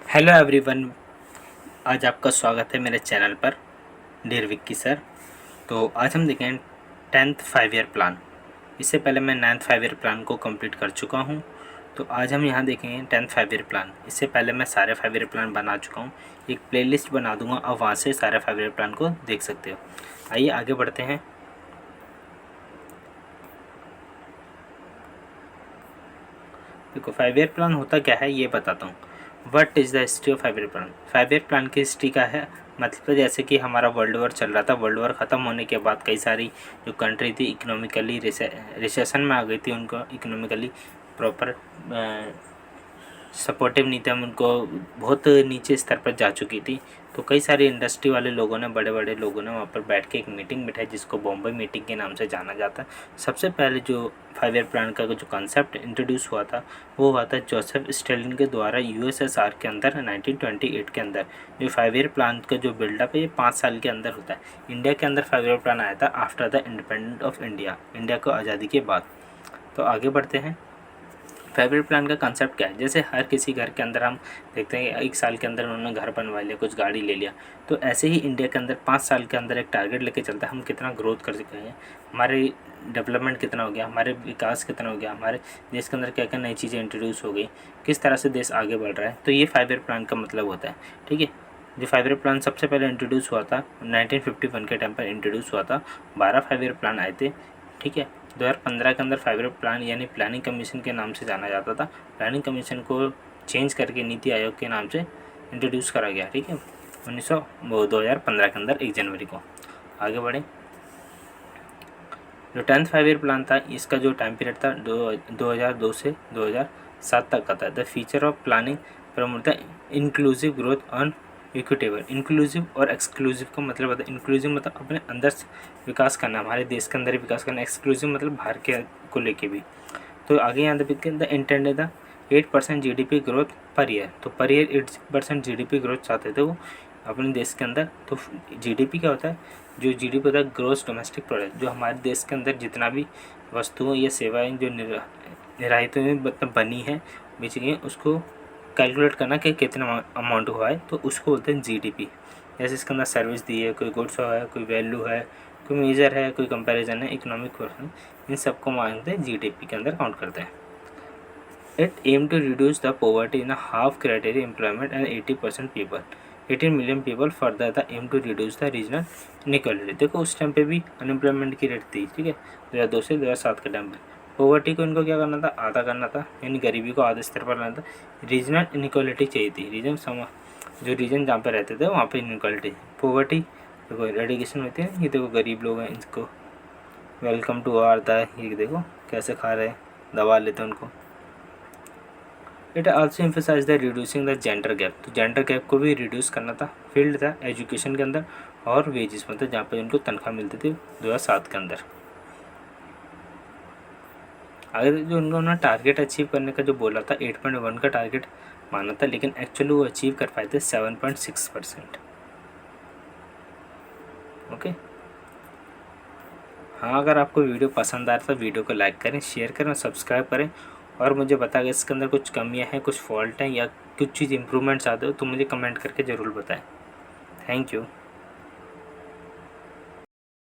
Hello everyone, आज आपका स्वागत है मेरे चैनल पर डियर विक्की सर। तो आज हम देखें 10th 5 ईयर प्लान। इससे पहले मैं 9th 5 ईयर प्लान को कंप्लीट कर चुका हूं। तो आज हम यहां देखेंगे 10th 5 ईयर प्लान। इससे पहले मैं सारे 5 ईयर प्लान बना चुका हूं, एक प्लेलिस्ट बना दूंगा और वहां से सारे 5 ईयर प्लान को देख सकते हो। आइए आगे बढ़ते हैं। देखो 5 ईयर प्लान होता क्या है ये बताता हूँ। What is the history of 5 year plan. 5 year plan की हिस्ट्री का है मतलब जैसे कि हमारा वर्ल्ड वॉर चल रहा था। वर्ल्ड वॉर ख़त्म होने के बाद कई सारी जो कंट्री थी इकोनॉमिकली रिसेशन में आ गई थी। उनको इकोनॉमिकली प्रॉपर सपोर्टिव नहीं थे, हम उनको बहुत नीचे स्तर पर जा चुकी थी। तो कई सारे इंडस्ट्री वाले लोगों ने, बड़े बड़े लोगों ने वहाँ पर बैठ के एक मीटिंग बिठाई जिसको बॉम्बे मीटिंग के नाम से जाना जाता है। सबसे पहले जो 5 ईयर प्लान का जो कॉन्सेप्ट इंट्रोड्यूस हुआ था वो हुआ था जोसेफ स्टेलिन के द्वारा यूएसएसआर के अंदर 1928 के अंदर। जो 5 ईयर प्लान का जो बिल्डअप है ये 5 साल के अंदर होता है। इंडिया के अंदर 5 ईयर प्लान आया था after the independence of India, India को आज़ादी के बाद। तो आगे बढ़ते हैं। 5 ईयर प्लान का कंसेप्ट क्या है। जैसे हर किसी घर के अंदर हम देखते हैं 1 साल के अंदर उन्होंने घर बनवा लिया, कुछ गाड़ी ले लिया। तो ऐसे ही इंडिया के अंदर 5 साल के अंदर एक टारगेट लेके चलता है, हम कितना ग्रोथ कर सके हैं, हमारे डेवलपमेंट कितना हो गया, हमारे विकास कितना हो गया, हमारे देश के अंदर क्या क्या नई चीज़ें इंट्रोड्यूस हो गई, किस तरह से देश आगे बढ़ रहा है। तो ये 5 ईयर प्लान का मतलब होता है। ठीक है, जो 5 ईयर प्लान सबसे पहले इंट्रोड्यूस हुआ था 1951 के टाइम पर इंट्रोड्यूस हुआ था। 12 5 ईयर प्लान आए थे। ठीक है, 2015 के अंदर 5 ईयर प्लान यानी प्लानिंग कमीशन के नाम से जाना जाता था। प्लानिंग कमीशन को चेंज करके नीति आयोग के नाम से इंट्रोड्यूस करा गया। ठीक है, 2015 के अंदर 1 जनवरी को। आगे बढ़े। जो 10th 5 ईयर प्लान था इसका जो टाइम पीरियड था 2002 से 2007 तक का था। The feature of planning promote the inclusive growth on equitable. Inclusive और एक्सक्लूसिव का मतलब होता है, इंक्लूसिव मतलब अपने अंदर विकास करना, हमारे देश के अंदर विकास करना। एक्सक्लूसिव मतलब बाहर के को लेके भी। तो आगे यहाँ the intend the 8% GDP growth per year. तो पर ईयर 8% GDP ग्रोथ चाहते थे वो अपने देश के अंदर। तो GDP क्या होता है, जो GDP होता है ग्रोस डोमेस्टिक प्रोडक्ट। जो हमारे देश के अंदर जितना भी वस्तुओं या सेवाएं जो निर्धारित मतलब बनी है बेची गई उसको कैलकुलेट करना कि कितना अमाउंट हुआ है, तो उसको बोलते हैं GDP। जैसे इसके अंदर सर्विस दी है, कोई गुड्स है, कोई वैल्यू है, कोई मेजर है, कोई कंपैरिजन है, इकोनॉमिक पर्सन, इन सबको मानते हैं GDP के अंदर काउंट करते हैं। It aim to reduce the poverty in half criteria employment and 80% people, 18 million people. Further the aim to reduce the regional inequality. देखो उस टाइम पे भी अनएम्प्लॉयमेंट की रेट थी। ठीक है, 2002 से 2007 के टाइम पे पॉवर्टी को इनको क्या करना था, आधा करना था, यानी गरीबी को आधे स्तर पर लाना था। रीजनल इनइक्वालिटी चाहिए थी, जो रीजन जहाँ पे रहते थे वहाँ पे इनइक्वालिटी। पॉवर्टी देखो रेडिकेशन होती है, ये देखो गरीब लोग हैं, इनको वेलकम टू आता है, ये देखो कैसे खा रहे हैं, दबा लेते हैं उनको। It also emphasize the reducing the gender gap. तो जेंडर गैप को भी रिड्यूस करना था। फील्ड था एजुकेशन के अंदर और वेजेस मतलब जहाँ पे उनको तनख्वाह मिलती थी 2007 के अंदर। अगर जो उन्होंने टारगेट अचीव करने का जो बोला था 8.1 का टारगेट माना था, लेकिन एक्चुअली वो अचीव कर पाए थे 7.6%। ओके, हाँ, अगर आपको वीडियो पसंद आया तो वीडियो को लाइक करें, शेयर करें और सब्सक्राइब करें। और मुझे बताएं इसके अंदर कुछ कमियां हैं, कुछ फॉल्ट हैं या कुछ चीज़ इंप्रूवमेंट चाहते हो तो मुझे कमेंट करके ज़रूर बताएं। Thank you.